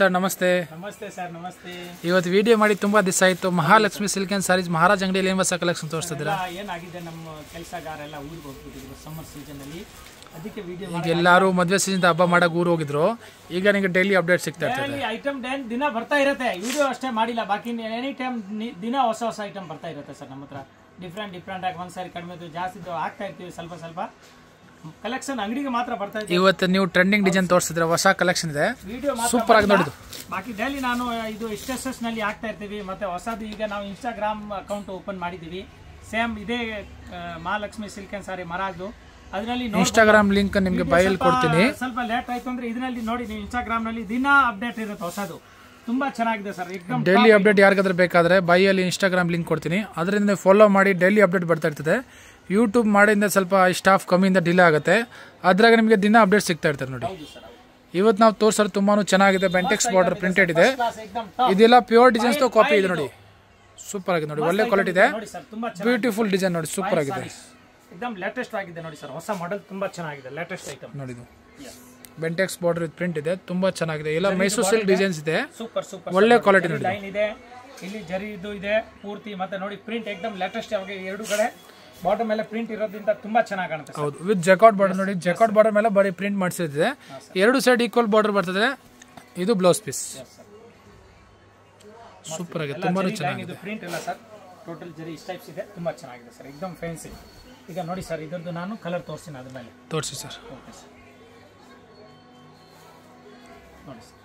Sir ನಮಸ್ತೆ. ನಮಸ್ತೆ sir. ನಮಸ್ತೆ. ಇವತ್ತು ವಿಡಿಯೋ ಮಾಡಿ ತುಂಬಾ ದಿವಸ ಆಯಿತು. ಮಹಾಲಕ್ಷ್ಮಿ ಸಿಲ್ಕ್ ಅಂಡ್ ಸಾರೀಸ್ ಮಹಾರಾಜ್ ಅಂಗಡಿಯಲ್ಲಿ ಏನು ಹೊಸ ಕಲೆಕ್ಷನ್ ತೋರಿಸ್ತಿದ್ದೀರಾ? ಏನಾಗಿದೆ, ನಮ್ಮ ಕೆಲಸಗಾರೆಲ್ಲ ಊರಿಗೆ ಹೋಗ್ಬಿಟ್ಟಿದ್ರು ಸಮ್ಮರ್ ಸೀಸನಲ್ಲಿ. ಅದಕ್ಕೆ ವಿಡಿಯೋ ಈಗ ಎಲ್ಲರೂ ಮದುವೆ ಸೀಸನ್ ಹಬ್ಬ ಮಾಡಕ್ಕೆ ಊರು ಹೋಗಿದ್ರು. ಈಗ ನಿಮಗೆ ಡೈಲಿ ಅಪ್ಡೇಟ್ ಸಿಗ್ತಾ ಇರ್ತದೆ. ಐಟಮ್ ದಿನ ಬರ್ತಾ ಇರುತ್ತೆ. ವಿಡಿಯೋ ಅಷ್ಟೇ ಮಾಡಿಲ್ಲ, ಬಾಕಿ ಎನಿ ಟೈಮ್ ದಿನ ಹೊಸ ಹೊಸ ಐಟಮ್ ಬರ್ತಾ ಇರುತ್ತೆ ಸರ್. ನಮ್ಮ ಹತ್ರ ಡಿಫ್ರೆಂಟ್ ಆಗಿ ಒಂದ್ಸಾರಿ ಕಡಿಮೆ ಜಾಸ್ತಿ ಆಗ್ತಾ ಇರ್ತೀವಿ. ಸ್ವಲ್ಪ ಕಲೆಕ್ಷನ್ ಅಂಗಡಿಗೆ ಮಾತ್ರ ಬರ್ತಾ ಇದೆ. ಇವತ್ತು ನೀವು ಟ್ರೆಂಡಿಂಗ್ ಡಿಸೈನ್ ತೋರಿಸಿದ್ರೆ ಹೊಸ ಕಲೆಕ್ಷನ್ ಇದೆ, ಸೂಪರ್ ಆಗಿ ನೋಡಿದ್ದು. ಬಾಕಿ ಡೈಲಿ ನಾನು ಇದು ಸ್ಟೇಟಸ್ ನಲ್ಲಿ ಹಾಕ್ತಾ ಇರ್ತೀವಿ. ಮತ್ತೆ ಹೊಸದು ಈಗ ನಾವು ಇನ್ಸ್ಟಾಗ್ರಾಮ್ ಅಕೌಂಟ್ ಓಪನ್ ಮಾಡಿದೀವಿ. ಸೇಮ್ ಇದೇ ಮಹಾಲಕ್ಷ್ಮಿ ಸಿಲ್ಕ್ ಅಂಡ್ ಸಾರಿ ಮರಾಜು. ಅದರಲ್ಲಿ ಇನ್ಸ್ಟಾಗ್ರಾಮ್ ಲಿಂಕ್ ನಿಮಗೆ ಬೈಲ್ ಕೊಡ್ತೀನಿ. ಸ್ವಲ್ಪ ಲೇಟ್ ಆಯ್ತು ಅಂದ್ರೆ ಇದರಲ್ಲಿ ನೋಡಿ, ನೀವು ಇನ್ಸ್ಟಾಗ್ರಾಮ್ ನಲ್ಲಿ ದಿನ ಅಪ್ಡೇಟ್ ಇರುತ್ತೆ ಹೊಸದು. ತುಂಬಾ ಚೆನ್ನಾಗಿದೆ ಸರ್. ಎಕ್ದಮ್ ಡೈಲಿ ಅಪ್ಡೇಟ್ ಯಾರಿಗಾದ್ರೂ ಬೇಕಾದ್ರೆ ಬೈಯಲ್ಲಿ ಇನ್ಸ್ಟಾಗ್ರಾಮ್ ಲಿಂಕ್ ಕೊಡ್ತೀನಿ, ಅದರಿಂದ ಫಾಲೋ ಮಾಡಿ. ಡೈಲಿ ಅಪ್ಡೇಟ್ ಬರ್ತಾ ಇರ್ತದೆ. ಯೂಟ್ಯೂಬ್ ಮಾಡಿಂದ ಸ್ವಲ್ಪ ಸ್ಟಾಫ್ ಕಮ್ಮಿಯಿಂದ ಡಿಲೇ ಆಗುತ್ತೆ, ಅದ್ರಾಗ ನಿಮಗೆ ದಿನ ಅಪ್ಡೇಟ್ ಸಿಗ್ತಾ ಇರ್ತಾರೆ ನೋಡಿ. ಇವತ್ತು ನಾವು ತೋರಿಸೋದು ತುಂಬಾನು ಚೆನ್ನಾಗಿದೆ. ಬೆಂಟೆಕ್ಸ್ ಬಾರ್ಡರ್ ಪ್ರಿಂಟೆಡ್ ಇದೆ. ಇದೆಲ್ಲ ಪ್ಯೂರ್ ಡಿಸೈನ್ಸ್ ಕಾಪಿ ಇದೆ ನೋಡಿ. ಸೂಪರ್ ಆಗಿದೆ ನೋಡಿ, ಒಳ್ಳೆ ಕ್ವಾಲಿಟಿ ಇದೆ. ಬ್ಯೂಟಿಫುಲ್ ಡಿಸೈನ್ ನೋಡಿ, ಸೂಪರ್ ಆಗಿದೆ. एकदम ಲೇಟೆಸ್ಟ್ ಆಗಿದೆ ನೋಡಿ ಸರ್. ಹೊಸ ಮಾಡೆಲ್ ತುಂಬಾ ಚೆನ್ನಾಗಿದೆ, ಲೇಟೆಸ್ಟ್ ಐಟಮ್ ನೋಡಿ. ಇದು ಬೆಂಟೆಕ್ಸ್ ಬಾರ್ಡರ್ ವಿತ್ ಪ್ರಿಂಟ್ ಇದೆ, ತುಂಬಾ ಚೆನ್ನಾಗಿದೆ. ಎಲ್ಲ ಮೈಸೂರು ಸಿಲ್ಕ್ ಡಿಸೈನ್ಸ್ ಇದೆ, ಸೂಪರ್ ಒಳ್ಳೆ ಕ್ವಾಲಿಟಿ ನೋಡಿ. ಲೈನ್ ಇದೆ, ಇಲ್ಲಿ ಜರಿ ಇದು ಇದೆ ಪೂರ್ತಿ. ಮತ್ತೆ ನೋಡಿ ಪ್ರಿಂಟ್ एकदम ಲೇಟೆಸ್ಟ್ ಆಗಿ ಎರಡು ಕಡೆ ಬಾಟಮ್ ಮೇಲೆ ಪ್ರಿಂಟ್ ಇರೋದ್ರಿಂದ ತುಂಬಾ ಚೆನ್ನಾಗಿ ಕಾಣುತ್ತೆ. ಹೌದು, ವಿತ್ ಜಕಾಟ್ ಬಾರ್ಡರ್ ನೋಡಿ. ಜಕಾಟ್ ಬಾರ್ಡರ್ ಮೇಲೆ ಬರೀ ಪ್ರಿಂಟ್ ಮಾಡಿಸಿದೆ. ಎರಡು ಸೈಡ್ ಈಕ್ವಲ್ ಬಾರ್ಡರ್ ಬರ್ತದೆ. ಇದು ಬ್ಲೌಸ್ ಪೀಸ್. ಸೂಪರ್ ಆಗಿದೆ, ತುಂಬಾ ಚೆನ್ನಾಗಿದೆ. ಇದು ಪ್ರಿಂಟ್ ಇಲ್ಲ ಸರ್, ಟೋಟಲ್ ಜರಿ ಟೈಪ್ಸ್ ಇದೆ. ತುಂಬಾ ಚೆನ್ನಾಗಿದೆ ಸರ್, एकदम ಫ್ಯಾನ್ಸಿ. ಈಗ ನೋಡಿ ಸರ್, ಇದರದ್ದು ನಾನು ಕಲರ್ ತೋರಿಸ್ತೀನಿ. ಅದ್ರ ಮೇಲೆ ತೋರಿಸಿ ಸರ್. ಓಕೆ ಸರ್, ನೋಡಿ ಸರ್.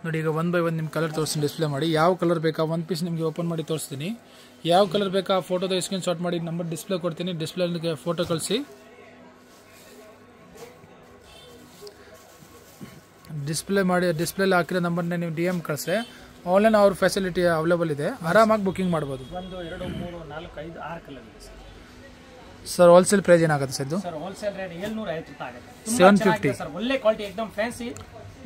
ನೋಡಿ, ಈಗ 1 by 1 ನಿಮ್ಮ ಕಲರ್ ತೋರಿಸ್ತೀನಿ, ಡಿಸ್ಪ್ಲೇ ಮಾಡಿ. ಯಾವ ಕಲರ್ ಬೇಕಾ ಒಂದು ಪೀಸ್ ನಿಮಗೆ ಓಪನ್ ಮಾಡಿ ತೋರಿಸ್ತೀನಿ. ಯಾವ ಕಲರ್ ಬೇಕಾ ಫೋಟೋದ ಸ್ಕ್ರೀನ್ ಶಾಟ್ ಮಾಡಿ ನಂಬರ್ ಡಿಸ್ಪ್ಲೇ ಕೊಡ್ತೀನಿ. ಡಿಸ್ಪ್ಲೇಗೆ ಫೋಟೋ ಕಳಿಸಿ. ಡಿಸ್ಪ್ಲೇಲಿ ಹಾಕಿರೋ ನಂಬರ್ನ ನೀವು DM ಕಳಿಸಿ. ಆನ್ಲೈನ್ ಅವ್ರ ಫೆಸಿಲಿಟಿ ಅವೈಲೇಬಲ್ ಇದೆ, ಆರಾಮಾಗಿ ಬುಕಿಂಗ್ ಮಾಡ್ಬೋದು. 1 2 3 4 5 6 ಕಲರ್ ಇದೆ ಸರ್. ಸರ್ ಹೋಲ್ಸೇಲ್ ಪ್ರೈಸ್ ಏನಾಗುತ್ತೆ ಸರ್ ಇದು? ಸರ್ ಹೋಲ್ಸೇಲ್ ರೇಟ್ 750 ರೂಪಾಯಿ ಆಗುತ್ತೆ. 750 ಸರ್, ಒಳ್ಳೆ ಕ್ವಾಲಿಟಿ, एकदम ಫ್ಯಾನ್ಸಿ.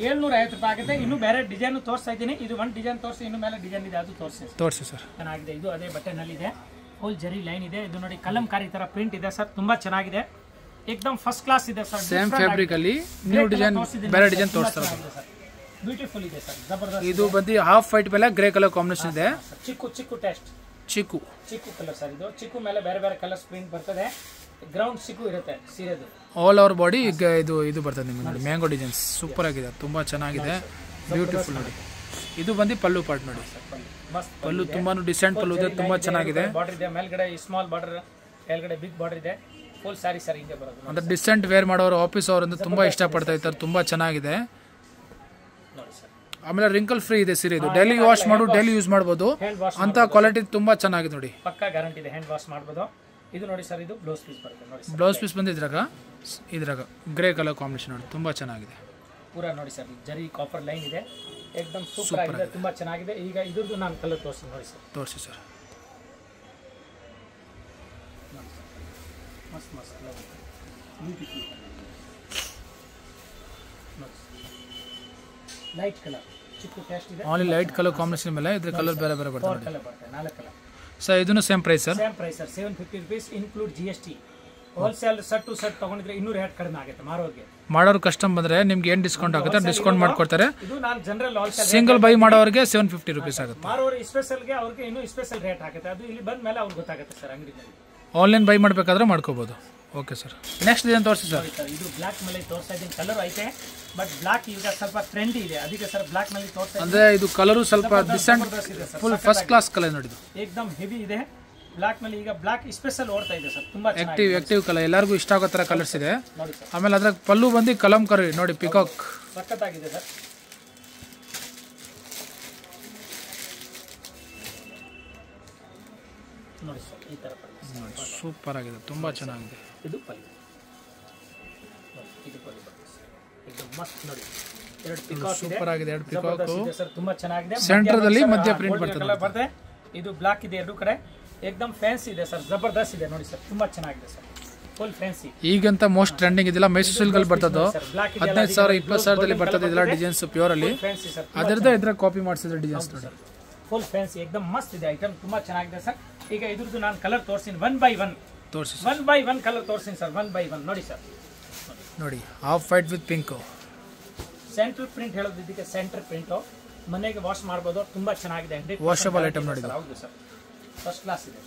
750 ರೂಪಾಯಿ ಆಗುತ್ತೆ. ಇನ್ನು ಬೇರೆ ಡಿಸೈನ್ ತೋರಿಸ್ತಾ ಇದ್ದೀನಿ. ಇದು ಒಂದು ಡಿಸೈನ್ ತೋರಿಸಿ, ಇನ್ನು ಮೇಲೆ ಡಿಸೈನ್ ಇದೆ, ಅದು ತೋರಿಸಿ ಸರ್. ಚೆನ್ನಾಗಿದೆ. ಇದು ಅದೇ ಬಟನ್ ಇದೆ, ಫುಲ್ ಜರಿ ಲೈನ್ ಇದೆ. ಇದು ನೋಡಿ ಕಲಂಕಾರಿ ತರ ಪ್ರಿಂಟ್ ಇದೆ ಸರ್, ತುಂಬಾ ಚೆನ್ನಾಗಿದೆ. एकदम ಫಸ್ಟ್ ಕ್ಲಾಸ್ ಇದೆ ಸರ್. ಸೇಮ್ ಫ್ಯಾಬ್ರಿಕ್ ಅಲ್ಲಿ ನ್ಯೂ ಡಿಸೈನ್, ಬೇರೆ ಡಿಸೈನ್ ತೋರಿಸ್ತಾರೆ. ಬ್ಯೂಟಿಫುಲ್ ಇದೆ ಸರ್, ಜಬರ್ದಸ್ತ್. ಇದು ಬಂದು ಹಾಫ್ ವೈಟ್ ಮೇಲೆ ಗ್ರೇ ಕಲರ್ ಕಾಂಬಿನೇಷನ್ ಇದೆ. ಚಿಕ್ಕು ಟೆಸ್ಟ್ ಚಿಕ್ಕು ಕಲರ್ ಸರ್. ಇದು ಚಿಕ್ಕು ಮೇಲೆ ಬೇರೆ ಕಲರ್ಸ್ ಪ್ರಿಂಟ್ ಬರ್ತದೆ. ಗ್ರೌಂಡ್ ಚಿಕ್ಕು ಇರುತ್ತೆ ಸೀರೆದು. ಆಲ್ ಓವರ್ ಬಾಡಿ ಇದು ಬರ್ತದೆ ನಿಮಗೆ ನೋಡಿ. ಮ್ಯಾಂಗೋ ಡಿಸೈನ್ಸ್ ಸೂಪರ್ ಆಗಿದೆ, ತುಂಬಾ ಚೆನ್ನಾಗಿದೆ, ಬ್ಯೂಟಿಫುಲ್ ನೋಡಿ. ಇದು ಬಂದು ಪಲ್ಲು ಪಾರ್ಟ್ ನೋಡಿ. ಪಲ್ಲು ತುಂಬಾನು ಡಿಸೆಂಟ್ ಪಲ್ಲು ಇದೆ, ತುಂಬಾ ಚೆನ್ನಾಗಿದೆ. ಬಾರ್ಡರ್ ಇದೆ, ಮೇಲ್ಗಡೆ ಸ್ಮಾಲ್ ಬಾರ್ಡರ್, ಕೆಳಗಡೆ ಬಿಗ್ ಬಾರ್ಡರ್ ಇದೆ. ಫುಲ್ ಸಾರಿ ಸರ್ ಹಿಂಗೆ ಬರೋದು. ಅಂದ್ರೆ ಡಿಸೆಂಟ್ ವೇರ್ ಮಾಡೋರು, ಆಫೀಸ್ ಅವರಿಂದ ತುಂಬಾ ಇಷ್ಟಪಡ್ತಾ ಇರ್ತಾರೆ. ತುಂಬಾ ಚೆನ್ನಾಗಿದೆ. ಆಮೇಲೆ ರಿಂಕಲ್ ಫ್ರೀ ಇದೆ ಸೀರೆ. ಇದು ಡೈಲಿ ವಾಶ್ ಡೈಲಿ ಯೂಸ್ ಮಾಡಬಹುದು ಅಂತ ಕ್ವಾಲಿಟಿ ತುಂಬಾ ಚೆನ್ನಾಗಿದೆ ನೋಡಿ. ಪಕ್ಕಾ ಗ್ಯಾರಂಟಿ ಇದೆ, ಹ್ಯಾಂಡ್ ವಾಶ್ ಮಾಡಬಹುದು. ಇದು ನೋಡಿ ಸರ್, ಇದು ಬ್ಲೌಸ್ ಪೀಸ್ ಬರುತ್ತೆ ನೋಡಿ. ಬ್ಲೌಸ್ ಪೀಸ್ ಬಂದು ಇದ್ರಾಗ ಗ್ರೇ ಕಲರ್ ಕಾಂಬಿನೇಷನ್ ನೋಡಿ, ತುಂಬಾ ಚೆನ್ನಾಗಿದೆ. ಪೂರಾ ನೋಡಿ ಸರ್, ಜರಿ ಕಾಪರ್ ಲೈನ್ ಇದೆ, एकदम ಸೂಪರ್ ಆಗಿದೆ, ತುಂಬಾ ಚೆನ್ನಾಗಿದೆ. ಈಗ ಇದ್ರದ್ದು ನಾನು ಕಲರ್ ತೋರಿಸ್ತೀನಿ ನೋಡಿ ಸರ್. ತೋರಿಸಿ ಸರ್. ಮಸ್ತ್ ಲೈಟ್ ಕಲರ್ ಚಿಕ್ಕು ಟೆಸ್ಟ್ ಇದೆ. ಆನ್ಲಿ ಲೈಟ್ ಕಲರ್ ಕಾಂಬಿನೇಷನ್ ಮೇಲೆ ಇದ್ರ ಕಲರ್ ಬೇರೆ ಬರ್ತದೆ. 4 ಕಲರ್ ಸರ್. ಇದನ್ನು same price sir. Same price sir, 750 rupees include GST. Wholesale set to set ತಗೊಂಡಿದ್ರೆ 200 ರೇಟ್ ಕಡಿಮೆ ಆಗುತ್ತೆ ಮಾರೋರಿಗೆ. ಮಾಡೋರು ಕಸ್ಟಮ್ ಬಂದ್ರೆ ನಿಮ್ಗೆ ಏನು ಡಿಸ್ಕೌಂಟ್ ಆಗುತ್ತೆ, ಡಿಸ್ಕೌಂಟ್ ಮಾಡ್ಕೊಡ್ತಾರೆ. ಇದು ನಾನು ಜನರಲ್ ಹೋಲ್ಸೇಲ್ ಸಿಂಗಲ್ ಬೈ ಮಾಡೋರಿಗೆ 750 ರೂಪೀಸ್ ಆಗುತ್ತೆ. ಮಾರೋರು ಸ್ಪೆಷಲ್ಗೆ ಅವ್ರಿಗೆ ಇನ್ನೂ ಸ್ಪೆಷಲ್ ರೇಟ್ ಆಗುತ್ತೆ. ಅದು ಇಲ್ಲಿ ಬಂದ ಮೇಲೆ ಅವ್ರಿಗೆ ಗೊತ್ತಾಗುತ್ತೆ ಸರ್ ಅಂಗಡಿನಲ್ಲಿ. ಆನ್ಲೈನ್ ಬೈ ಮಾಡಬೇಕಾದ್ರೆ ಮಾಡ್ಕೋಬಹುದು. ಓಕೆ ಸರ್, ನೆಕ್ಸ್ಟ್ ಡಿಸೈನ್ ತೋರಿಸಿ ಸರ್. ಇದು ಬ್ಲಾಕ್ ಮೇಲೆ ತೋರಿಸ್ತಾ ಇದ್ದೀನಿ. ಕಲರ್ ಐತೆ, ಬಟ್ ಬ್ಲಾಕ್ ಈಗ ಸ್ವಲ್ಪ ಟ್ರೆಂಡಿ ಇದೆ, ಅದಕ್ಕೆ ಸರ್ ಬ್ಲಾಕ್ ನಲ್ಲಿ ತೋರಿಸ್ತಾ ಇದ್ದೀನಿ. ಅಂದ್ರೆ ಇದು ಕಲರ್ ಸ್ವಲ್ಪ decent, full first class colour ನೋಡಿ. ಇದು एकदम ಹೆವಿ ಇದೆ ಬ್ಲಾಕ್ ನಲ್ಲಿ. ಈಗ ಬ್ಲಾಕ್ ಸ್ಪೆಷಲ್ ಓಡ್ತಾ ಇದೆ ಸರ್, ತುಂಬಾ ಚೆನ್ನಾಗಿದೆ. ಆಕ್ಟಿವ್ ಕಲರ್, ಎಲ್ಲರಿಗೂ ಇಷ್ಟ ಆಗೋ ತರ ಕಲರ್ಸ್ ಇದೆ. ಆಮೇಲೆ ಅದ್ರ ಪಲ್ಲು ಬಂದು ಕಲಂಕಾರಿ ನೋಡಿ, ಪಿಕಾಕ್ ಸಖತ್ತಾಗಿದೆ ಸರ್. ನೋಡಿ ಸರ್, ಈ ತರ ಸೂಪರ್ ಆಗಿದೆ, ತುಂಬಾ ಚೆನ್ನಾಗಿದೆ. ಇದು ಪಲ್ಲು, ಇದು ಪಲ್ಲು एकदम ಮಸ್ತ್ ನೋಡಿ. ಎರಡು ಪಿಕಾಕ್ ಇದೆ, ಸೂಪರ್ ಆಗಿದೆ. ಎರಡು ಪಿಕಾಕ್ ಸರ್, ತುಂಬಾ ಚೆನ್ನಾಗಿದೆ. ಸೆಂಟರ್ದಲ್ಲಿ ಮಧ್ಯ ಪ್ರಿಂಟ್ ಬರ್ತದೆ. ಇದು ಬ್ಲಾಕ್ ಇದೆ ಎರಡು ಕಡೆ, एकदम ಫ್ಯಾನ್ಸಿ ಇದೆ ಸರ್, ಜಬರ್ದಸ್ತ್ ಇದೆ ನೋಡಿ ಸರ್, ತುಂಬಾ ಚೆನ್ನಾಗಿದೆ ಸರ್, ಫುಲ್ ಫ್ಯಾನ್ಸಿ. ಈಗಂತ ಮೋಸ್ಟ್ ಟ್ರೆಂಡಿಂಗ್ ಇದೆಲ್ಲ ಮೈಸೂರು ಸಿಲ್ಕ್ ಅಲ್ಲಿ ಬರ್ತದೆ. 15,000 20,000ದಲ್ಲಿ ಬರ್ತದೆ ಇದೆಲ್ಲ ಡಿಸೈನ್ಸ್ ಪ್ಯೂರ್ ಅಲ್ಲಿ. ಅದರದ್ದು ಇದ್ರ ಕಾಪಿ ಮಾಡಿಸಿದ್ರೆ ಡಿಸೈನ್ಸ್ ನೋಡಿ, ಫುಲ್ ಫ್ಯಾನ್ಸಿ एकदम ಮಸ್ತ್ ಇದೆ ಐಟಮ್, ತುಂಬಾ ಚೆನ್ನಾಗಿದೆ ಸರ್. ಈಗ ಇದ್ರದ್ದು ನಾನು ಕಲರ್ ತೋರಿಸ್ತೀನಿ 1 by 1 ತೋರಿಸಿ. 1 by 1 ಕಲರ್ ತೋರಿಸ್ತೀನಿ ಸರ್. 1 by 1 ನೋಡಿ ಸರ್. ನೋಡಿ, half white with pink, central print ಹೇಳೋದು ಇದಕ್ಕೆ ಸೆಂಟ್ರಲ್ ಪ್ರಿಂಟ್ ಮನೆಗೆ ವಾಶ್ ಮಾಡಬಹುದು ತುಂಬಾ ಚೆನ್ನಾಗಿದೆ ವಾಷಬಲ್ ಐಟಮ್ ನೋಡಿ ಹೌದು ಸರ್ ಫಸ್ಟ್ ಕ್ಲಾಸ್ ಇದೆ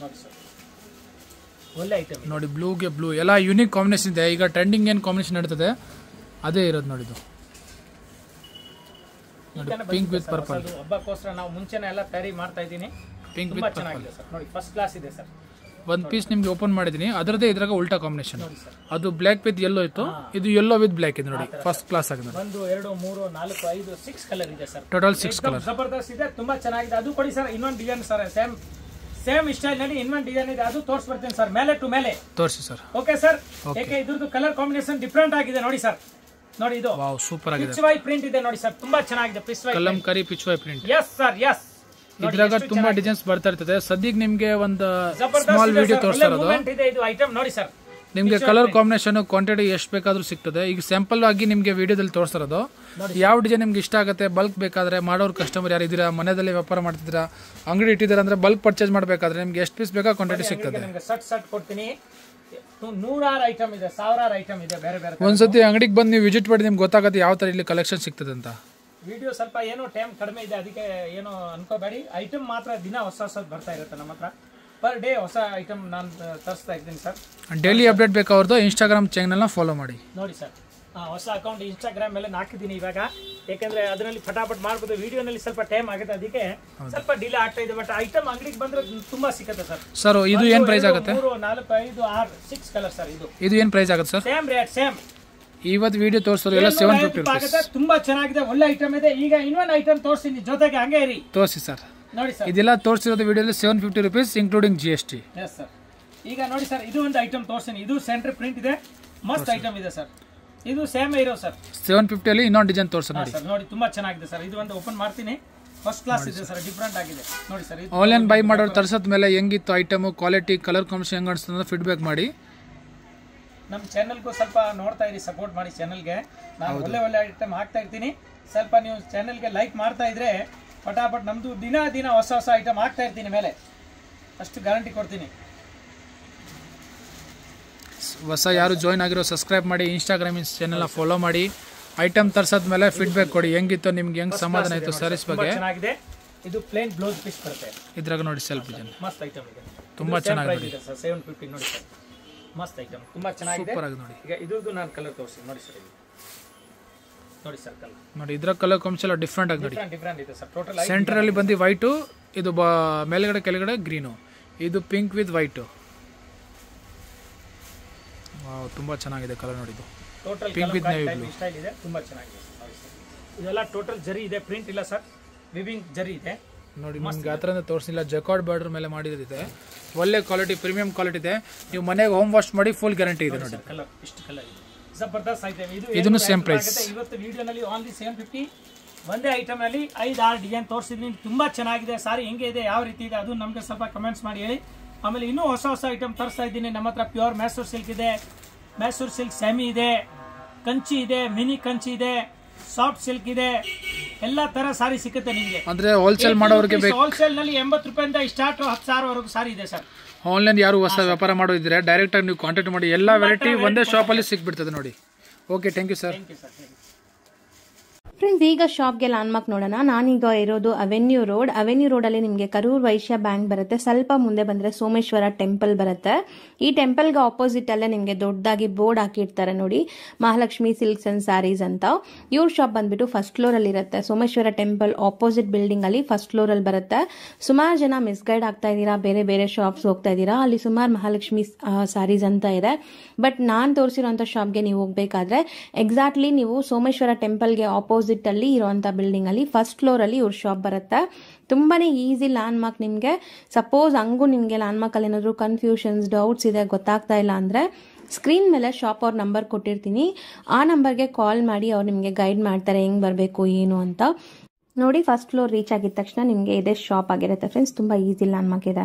ನೋಡಿ ಸರ್ ಒಳ್ಳೆ ಐಟಮ್ ನೋಡಿ ಬ್ಲೂಗೆ ಬ್ಲೂ ಎಲ್ಲ ಯೂನಿಕ್ ಕಾಂಬಿನೇಷನ್ ಇದೆ ಈಗ ಟ್ರೆಂಡಿಂಗ್ ಏನು ಕಾಂಬಿನೇಷನ್ ನಡೀತದೆ ಅದೇ ಇರೋದು ನೋಡಿ ಇದು ಪಿಂಕ್ ವಿತ್ ಪರ್ಪಲ್ ಹಬ್ಬಕ್ಕೋಸ್ಕರ ನಾವು ಮುಂಚೆನೇ ಎಲ್ಲ ತಯಾರಿ ಮಾಡ್ತಾ ಇದ್ದೀನಿ ಪಿಂಕ್ ತುಂಬಾ ಚೆನ್ನಾಗಿದೆ ಸರ್ ನೋಡಿ ಫಸ್ಟ್ ಕ್ಲಾಸ್ ಇದೆ ಸರ್ ಒಂದು ಪೀಸ್ ನಿಮ್ಗೆ ಓಪನ್ ಮಾಡಿದೀನಿ ಅದರದೇ ಇದ್ರಾಗ ಉಲ್ಟಾ ಕಾಂಬಿನೇಷನ್ ಅದು ಬ್ಲ್ಯಾಕ್ ವಿತ್ ಯೆಲ್ಲೋ ಇತ್ತು ಇದು ಯೆಲ್ಲೋ ವಿತ್ ಬ್ಲ್ಯಾಕ್ ಇದೆ ನೋಡಿ ಫಸ್ಟ್ ಕ್ಲಾಸ್ ಆಗಿದೆ 1 2 3 4 5 6 ಕಲರ್ ಇದೆ ಸರ್ ಟೋಟಲ್ 6 ಕಲರ್ ಜಬರ್ದಸ್ತ್ ಇದೆ ತುಂಬಾ ಚೆನ್ನಾಗಿದೆ ಅದು ಕೊಡಿ ಸರ್ ಇನ್ನೊಂದು ಡಿಸೈನ್ ಸರ್ ಸೇಮ್ ಸ್ಟೈಲ್ ನಲ್ಲಿ ಇನ್ನೊಂದು ಡಿಸೈನ್ ಇದೆ ಅದು ತೋರಿಸ್ಬಿಡ್ತೀನಿ ಸರ್ ಮೇಲೆ ಟು ಮೇಲೆ ತೋರಿಸಿ ಸರ್ ಓಕೆ ಸರ್ ಏಕೆ ಇದ್ರದ್ದು ಕಲರ್ ಕಾಂಬಿನೇಷನ್ ಡಿಫರೆಂಟ್ ಆಗಿದೆ ನೋಡಿ ಸರ್ ನೋಡಿ ಇದು ವಾವ್ ಸೂಪರ್ ಆಗಿದೆ ಪಿಚ್ ವೈ ಪ್ರಿಂಟ್ ಇದೆ ನೋಡಿ ಸರ್ ತುಂಬಾ ಚೆನ್ನಾಗಿದೆ Pichwai Kalamkari Pichwai print yes sir yes ಇದ್ರಾಗ ತುಂಬಾ ಡಿಸೈನ್ಸ್ ಬರ್ತಾ ಇರ್ತದೆ ಸದ್ಯಕ್ಕೆ ನಿಮ್ಗೆ ಒಂದು ಸ್ಮಾಲ್ ವಿಡಿಯೋ ತೋರಿಸ್ತಾ ಇರೋದು ಇದು ಐಟಮ್ ನೋಡಿ ಸರ್ ನಿಮ್ಗೆ ಕಲರ್ ಕಾಂಬಿನೇಷನ್ ಕ್ವಾಂಟಿಟಿ ಎಷ್ಟು ಬೇಕಾದ್ರೂ ಸಿಗ್ತದೆ ಈಗ ಸ್ಯಾಂಪಲ್ ಆಗಿ ನಿಮ್ಗೆ ವಿಡಿಯೋದಲ್ಲಿ ತೋರಿಸ್ತಿರೋದು ಯಾವ ಡಿಸೈನ್ ನಿಮ್ಗೆ ಇಷ್ಟ ಆಗುತ್ತೆ ಬಲ್ಕ್ ಬೇಕಾದ್ರೆ ಮಾಡೋರು ಕಸ್ಟಮರ್ ಯಾರು ಇದ್ದೀರಾ ಮನೆಯಲ್ಲಿ ವ್ಯಾಪಾರ ಮಾಡ್ತಿದ್ದೀರಾ ಅಂಗಡಿ ಇಟ್ಟಿದ್ದೀರಾ ಅಂದ್ರೆ ಬಲ್ಕ್ ಪರ್ಚೇಸ್ ಮಾಡಬೇಕಾದ್ರೆ ನಿಮ್ಗೆ ಎಷ್ಟು ಪೀಸ್ ಬೇಕಾ ಕ್ವಾಂಟಿಟಿ ಸಿಗ್ತದೆ ಸಟ್ ಕೊಡ್ತೀನಿ ನೂರಾರು ಐಟಮ್ ಇದೆ ಸಾವಿರಾರು ಐಟಮ್ ಇದೆ ಬೇರೆ ಬೇರೆ ಒಂದ್ಸತಿ ಅಂಗಡಿಗೆ ಬಂದು ನೀವು ವಿಸಿಟ್ ಮಾಡಿ ನಿಮ್ಗೆ ಗೊತ್ತಾಗುತ್ತೆ ಯಾವ ತರ ಇಲ್ಲಿ ಕಲೆಕ್ಷನ್ ಸಿಗ್ತದೆ ಅಂತ ವಿಡಿಯೋ ಸ್ವಲ್ಪ ಏನೋ ಟೈಮ್ ಕಡಿಮೆ ಇದೆ ಅದಕ್ಕೆ ಏನೋ ಅನ್ಕೋಬೇಡಿ ಐಟಮ್ ಮಾತ್ರ ದಿನ ಹೊಸ ಹೊಸದು ಬರ್ತಾ ಇರುತ್ತೆ ನಮ್ಮ ಹತ್ರ ಪರ್ ಡೇ ಹೊಸ ಐಟಮ್ ನಾನು ತರಿಸ್ತಾ ಇದ್ದೀನಿ ಸರ್ ಡೈಲಿ ಅಪ್ಡೇಟ್ ಬೇಕಾವ್ರದ್ದು ಇನ್ಸ್ಟಾಗ್ರಾಮ್ ಚಾನಲ್ನ ಫಾಲೋ ಮಾಡಿ ನೋಡಿ ಸರ್ ಹೊಸ ಅಕೌಂಟ್ ಇನ್ಸ್ಟಾಗ್ರಾಮ್ ಮೇಲೆ ಹಾಕಿದ್ದೀನಿ ಇವಾಗ ಯಾಕಂದ್ರೆ ಅದರಲ್ಲಿ ಫಟಾಫಟ್ ಮಾಡ್ಬೋದು ವಿಡಿಯೋನಲ್ಲಿ ಸ್ವಲ್ಪ ಟೈಮ್ ಆಗುತ್ತೆ ಅದಕ್ಕೆ ಸ್ವಲ್ಪ ಡಿಲೇ ಆಗ್ತಾ ಇದೆ ಬಟ್ ಐಟಮ್ ಅಂಗಡಿಗೆ ಬಂದ್ರೆ ತುಂಬಾ ಸಿಗುತ್ತೆ ಸರ್ ಸರ್ ಇದು ಏನ್ ಪ್ರೈಸ್ ಆಗುತ್ತೆ 3 4 5 6 6 ಕಲರ್ ಸರ್ ಇದು ಏನ್ ಪ್ರೈಸ್ ಆಗುತ್ತೆ ಸರ್ ಸೇಮ್ ರೇಟ್ ಸೇಮ್ ಇವತ್ತು ವಿಡಿಯೋ ತೋರಿಸೋದು ಎಲ್ಲ 750 ಆಗುತ್ತೆ ತುಂಬಾ ಚೆನ್ನಾಗಿದೆ ಒಳ್ಳೆ ಐಟಮ್ ಇದೆ ಈಗ ಇನ್ನೊಂದು ಐಟಮ್ ತೋರಿಸ್ತೀನಿ ಜೊತೆಗೆ ಹಂಗೆ ಇರಿ ತೋರಿಸಿ ಸರ್ ನೋಡಿ ಸರ್ ಇದೆಲ್ಲ ತೋರಿಸಿರೋದು ವಿಡಿಯೋದಲ್ಲಿ 750 rupees including GST yes sir ಈಗ ನೋಡಿ ಸರ್ ಇದು ಒಂದು ಐಟಮ್ ತೋರಿಸ್ತೀನಿ ಇದು ಸೆಂಟರ್ ಪ್ರಿಂಟ್ ಇದೆ ಮಸ್ತ್ ಐಟಮ್ ಇದೆ ಸರ್ ಇದು ಸೇಮ್ ಇರೋ ಸರ್ 750 ಅಲ್ಲಿ ಇನ್ನೊಂದು ಡಿಸೈನ್ ತೋರಿಸಿ ನೋಡಿ ಸರ್ ನೋಡಿ ತುಂಬಾ ಚೆನ್ನಾಗಿದೆ ಸರ್ ಇದು ಒಂದು ಓಪನ್ ಮಾಡ್ತೀನಿ ಫಸ್ಟ್ ಕ್ಲಾಸ್ ಇದೆ ಸರ್ ಡಿಫರೆಂಟ್ ಆಗಿದೆ ನೋಡಿ ಸರ್ ಆನ್ಲೈನ್ ಬೈ ಮಾಡೋರು ತರಿಸೋದ ಮೇಲೆ ಹೆಂಗಿತ್ತು ಐಟಮ್ ಕ್ವಾಲಿಟಿ ಕಲರ್ ಕಾಂಬಿನೇಷನ್ ಹೆಂಗ್ ಅನಿಸ್ತದೆ ಫೀಡ್ಬ್ಯಾಕ್ ಮಾಡಿ ನಮ್ಮ ಚಾನಲ್ಗೂ ಸ್ವಲ್ಪ ನೋಡ್ತಾ ಇರಿ ಸಪೋರ್ಟ್ ಮಾಡಿ ಚಾನಲ್ಗೆ ನಾನು ಒಳ್ಳೆ ಒಳ್ಳೆ ಐಟಮ್ ಹಾಕ್ತಾ ಇರ್ತೀನಿ ಸ್ವಲ್ಪ ನೀವು ಚಾನಲ್ಗೆ ಲೈಕ್ ಮಾಡ್ತಾ ಇದ್ರೆ ಪಟಾಪಟ್ ನಮ್ದು ದಿನ ದಿನ ಹೊಸ ಹೊಸ ಐಟಮ್ ಹಾಕ್ತಾ ಇರ್ತೀನಿ ಮೇಲೆ ಅಷ್ಟು ಗ್ಯಾರಂಟಿ ಕೊಡ್ತೀನಿ ಹೊಸ ಯಾರು ಜಾಯಿನ್ ಆಗಿರೋ ಸಬ್ಸ್ಕ್ರೈಬ್ ಮಾಡಿ ಇನ್ಸ್ಟಾಗ್ರಾಮ್ ಚಾನಲ್ನ ಫಾಲೋ ಮಾಡಿ ಐಟಮ್ ತರಿಸೋದ ಮೇಲೆ ಫೀಡ್ಬ್ಯಾಕ್ ಕೊಡಿ ಹೆಂಗಿತ್ತು ನಿಮ್ಗೆ ಹೆಂಗ್ ಸಮಾಧಾನ ಆಯ್ತು ಸರ್ವಿಸ್ ಬಗ್ಗೆ ಚೆನ್ನಾಗಿದೆ ಇದು ಪ್ಲೇನ್ ಬ್ಲೌಸ್ ಪೀಸ್ ಬರುತ್ತೆ ಇದ್ರಾಗ ನೋಡಿ ಸೆಲ್ಫ್ ಡಿಸೈನ್ ಮಸ್ತ್ ಐಟಮ್ ಇದೆ ತುಂಬಾ ಚೆನ್ನಾಗಿದೆ ಸರ್ 750 ನೋಡಿ ಸರ್ ಮಸ್ತ್ ಐಟಮ್ ತುಂಬಾ ಚೆನ್ನಾಗಿದೆ ಸೂಪರ್ ಆಗಿ ನೋಡಿ ಈಗ ಇದ್ರದ್ದು ನಾನು ಕಲರ್ ತೋರಿಸ್ತೀನಿ ನೋಡಿ ಸರ್ ನೋಡಿ ಸರ್ ಕಲರ್ ನೋಡಿ ಇದ್ರ ಕಲರ್ ಕಾಂಬಿನೇಷನ್ ಡಿಫರೆಂಟ್ ಆಗಿ ನೋಡಿ ಡಿಫರೆಂಟ್ ಇದೆ ಸರ್ ಟೋಟಲ್ ಸೆಂಟರ್ ಅಲ್ಲಿ ಬಂದು ವೈಟ್ ಇದು ಮೇಲ್ಗಡೆ ಕೆಳಗಡೆ ಗ್ರೀನು ಇದು ಪಿಂಕ್ ವಿತ್ ವೈಟ್ ವಾವ್ ತುಂಬಾ ಚೆನ್ನಾಗಿದೆ ಕಲರ್ ನೋಡಿ ಇದು total pink with navy blue style ಇದೆ ತುಂಬಾ ಚೆನ್ನಾಗಿದೆ ನೋಡಿ ಸರ್ ಇದೆಲ್ಲ ಟೋಟಲ್ ಜರಿ ಇದೆ ಪ್ರಿಂಟ್ ಇಲ್ಲ ಸರ್ ವಿವಿಂಗ್ ಜರಿ ಇದೆ ನೋಡಿ ನಿಮ್ಗೆ ಆ ಥರ ತೋರಿಸಿಲ್ಲ ಜಕಾರ್ಡ್ ಬಾರ್ಡರ್ ಮೇಲೆ ಮಾಡಿದಿದೆ ಒಳ್ಳೆ ಕ್ವಾಲಿಟಿ ಪ್ರೀಮಿಯಂ ಕ್ವಾಲಿಟಿ ಇದೆ ನೀವು ಮನೆಗೆ ಹೋಮ್ ವಾಶ್ ಮಾಡಿ ಫುಲ್ ಗ್ಯಾರಂಟಿ ಇದೆ ನೋಡಿ ಕಲರ್ ಇಷ್ಟು ಕಲರ್ ಇದೆ ಜಬರ್ದಸ್ತ್ ಆಗಿದೆ ಇದನ್ನು ಸೇಮ್ ಪ್ರೈಸ್ ಇವತ್ತು ವಿಡಿಯೋನಲ್ಲಿ ಓನ್ಲಿ 750 ಒಂದೇ ಐಟಮ್ ನಲ್ಲಿ 5-6 ಡಿಸೈನ್ ತೋರಿಸಿದ್ನಿ ತುಂಬಾ ಚೆನ್ನಾಗಿದೆ ಸಾರಿ ಹೆಂಗೆ ಇದೆ ಯಾವ ರೀತಿ ಇದೆ ಅದು ನಮಗೆ ಸ್ವಲ್ಪ ಕಮೆಂಟ್ಸ್ ಮಾಡಿ ಹೇಳಿ ಆಮೇಲೆ ಇನ್ನೂ ಹೊಸ ಹೊಸ ಐಟಮ್ ತರಿಸ್ತಾ ಇದ್ದೀನಿ ನಮ್ಮ ಹತ್ರ ಪ್ಯೂರ್ ಮೈಸೂರು ಸಿಲ್ಕ್ ಇದೆ ಮೈಸೂರು ಸಿಲ್ಕ್ ಸೆಮಿ ಇದೆ ಕಂಚಿ ಇದೆ ಮಿನಿ ಕಂಚಿ ಇದೆ ಸಾಫ್ಟ್ ಸಿಲ್ಕ್ ಇದೆ ಎಲ್ಲ ತರ ಸಾರಿ ಸಿಗುತ್ತೆ ನಿಮಗೆ ಅಂದ್ರೆ ಹೋಲ್ಸೇಲ್ ಮಾಡೋರಿಗೆ ಬೇಕು ಹೋಲ್ಸೇಲ್ ನಲ್ಲಿ 80 ರೂಪಾಯಿಂದ ಸ್ಟಾರ್ಟ್ 10,000 ವರೆಗೂ ಸಾರಿ ಇದೆ ಸರ್ ಆನ್ಲೈನ್ ಯಾರು ಹೊಸ ವ್ಯಾಪಾರ ಮಾಡೋದಿದ್ರೆ ಡೈರೆಕ್ಟ್ ಆಗಿ ನೀವು ಕಾಂಟ್ಯಾಕ್ಟ್ ಮಾಡಿ ಎಲ್ಲ ವೆರೈಟಿ ಒಂದೇ ಶಾಪ್ ಅಲ್ಲಿ ಸಿಕ್ಬಿಡ್ತದೆ ನೋಡಿ okay thank you sir friends ಈಗ ಶಾಪ್ಗೆ ಲ್ಯಾಂಡ್ಮಾರ್ಕ್ ನೋಡೋಣ ನಾನೀಗ ಇರೋದು ಅವೆನ್ಯೂ ರೋಡಲ್ಲಿ ನಿಮಗೆ ಕರೂರ್ ವೈಶ್ಯ ಬ್ಯಾಂಕ್ ಬರುತ್ತೆ ಸ್ವಲ್ಪ ಮುಂದೆ ಬಂದರೆ ಸೋಮೇಶ್ವರ ಟೆಂಪಲ್ ಬರುತ್ತೆ ಈ ಟೆಂಪಲ್ಗೆ ಆಪೋಸಿಟ್ ಅಲ್ಲೇ ನಿಮಗೆ ದೊಡ್ಡದಾಗಿ ಬೋರ್ಡ್ ಹಾಕಿರ್ತಾರೆ ನೋಡಿ ಮಹಾಲಕ್ಷ್ಮಿ ಸಿಲ್ಕ್ಸ್ ಅಂಡ್ ಸ್ಯಾರೀಸ್ ಅಂತ ಇವ್ರ ಶಾಪ್ ಬಂದ್ಬಿಟ್ಟು ಫಸ್ಟ್ ಫ್ಲೋರಲ್ಲಿ ಇರುತ್ತೆ ಸೋಮೇಶ್ವರ ಟೆಂಪಲ್ ಆಪೋಸಿಟ್ ಬಿಲ್ಡಿಂಗ್ ಅಲ್ಲಿ ಫಸ್ಟ್ ಫ್ಲೋರಲ್ಲಿ ಬರುತ್ತೆ ಸುಮಾರು ಜನ ಮಿಸ್ಗೈಡ್ ಆಗ್ತಾ ಇದ್ದೀರಾ ಬೇರೆ ಬೇರೆ ಶಾಪ್ಸ್ ಹೋಗ್ತಾ ಇದ್ದೀರಾ ಅಲ್ಲಿ ಸುಮಾರು ಮಹಾಲಕ್ಷ್ಮಿ ಸ್ಯಾರೀಸ್ ಅಂತ ಇದೆ ಬಟ್ ನಾನು ತೋರಿಸಿರೋಂಥ ಶಾಪ್ಗೆ ನೀವು ಹೋಗ್ಬೇಕಾದ್ರೆ ಎಕ್ಸಾಕ್ಟ್ಲಿ ನೀವು ಸೋಮೇಶ್ವರ ಟೆಂಪಲ್ಗೆ ಆಪೋಸಿಟ್ ಅಲ್ಲಿ ಇರುವಂತ ಬಿಲ್ಡಿಂಗ್ ಅಲ್ಲಿ ಫಸ್ಟ್ ಫ್ಲೋರ್ ಅಲ್ಲಿ ಇವ್ರ ಶಾಪ್ ಬರುತ್ತೆ ತುಂಬಾನೇ ಈಸಿ ಲ್ಯಾಂಡ್ ಮಾರ್ಕ್ ನಿಮಗೆ ಸಪೋಸ್ ಹಂಗೂ ನಿಮಗೆ ಲ್ಯಾಂಡ್ ಮಾರ್ಕ್ ಅಲ್ಲಿ ಏನಾದ್ರು ಕನ್ಫ್ಯೂಷನ್ಸ್ ಡೌಟ್ಸ್ ಇದೆ ಗೊತ್ತಾಗ್ತಾ ಇಲ್ಲ ಅಂದ್ರೆ ಸ್ಕ್ರೀನ್ ಮೇಲೆ ಶಾಪ್ ಅವ್ರ ನಂಬರ್ ಕೊಟ್ಟಿರ್ತೀನಿ ಆ ನಂಬರ್ಗೆ ಕಾಲ್ ಮಾಡಿ ಅವ್ರು ನಿಮಗೆ ಗೈಡ್ ಮಾಡ್ತಾರೆ ಹೆಂಗ್ ಬರಬೇಕು ಏನು ಅಂತ ನೋಡಿ ಫಸ್ಟ್ ಫ್ಲೋರ್ ರೀಚ್ ಆಗಿದ ತಕ್ಷಣ ನಿಮಗೆ ಇದೇ ಶಾಪ್ ಆಗಿರುತ್ತೆ ಫ್ರೆಂಡ್ಸ್ ತುಂಬಾ ಈಸಿ ಲ್ಯಾಂಡ್ ಮಾರ್ಕ್ ಇದೆ